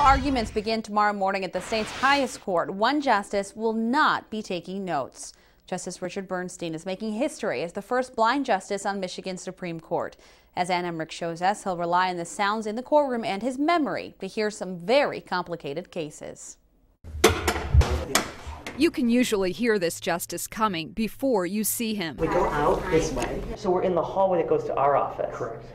arguments begin tomorrow morning at the state's highest court. One justice will not be taking notes. Justice Richard Bernstein is making history as the first blind justice on Michigan's Supreme Court. As Ann Emmerich shows us, he'll rely on the sounds in the courtroom and his memory to hear some very complicated cases. You can usually hear this justice coming before you see him. We go out this way, so we're in the hallway that goes to our office. Correct.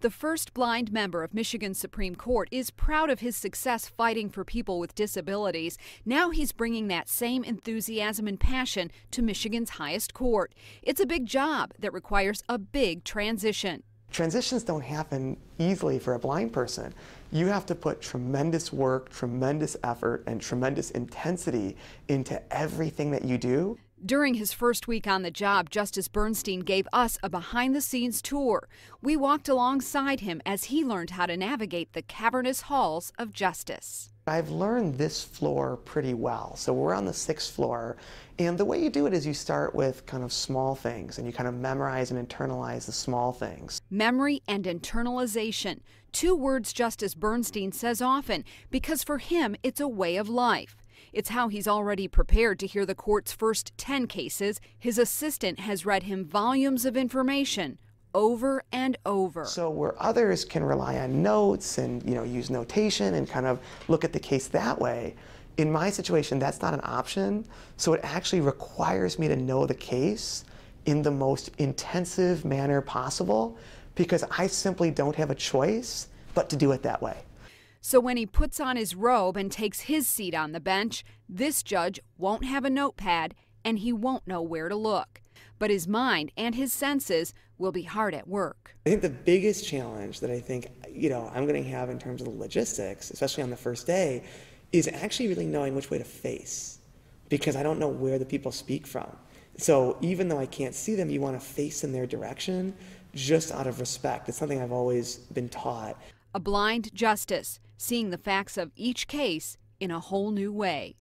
The first blind member of Michigan's Supreme Court is proud of his success fighting for people with disabilities. Now he's bringing that same enthusiasm and passion to Michigan's highest court. It's a big job that requires a big transition. Transitions don't happen easily for a blind person. You have to put tremendous work, tremendous effort, and tremendous intensity into everything that you do. During his first week on the job, Justice Bernstein gave us a behind-the-scenes tour. We walked alongside him as he learned how to navigate the cavernous halls of justice. I've learned this floor pretty well. So we're on the 6th floor, and the way you do it is you start with kind of small things, and you kind of memorize and internalize the small things. Memory and internalization, two words Justice Bernstein says often, because for him it's a way of life. It's how he's already prepared to hear the court's first 10 cases. His assistant has read him volumes of information over and over. So where others can rely on notes and use notation and kind of look at the case that way, in my situation that's not an option. So it actually requires me to know the case in the most intensive manner possible because I simply don't have a choice but to do it that way. So when he puts on his robe and takes his seat on the bench, this judge won't have a notepad and he won't know where to look. But his mind and his senses will be hard at work. I think the biggest challenge that I think I'm going to have in terms of the logistics, especially on the first day, is actually really knowing which way to face, because I don't know where the people speak from. So even though I can't see them, you want to face in their direction just out of respect. It's something I've always been taught. A blind justice, seeing the facts of each case in a whole new way.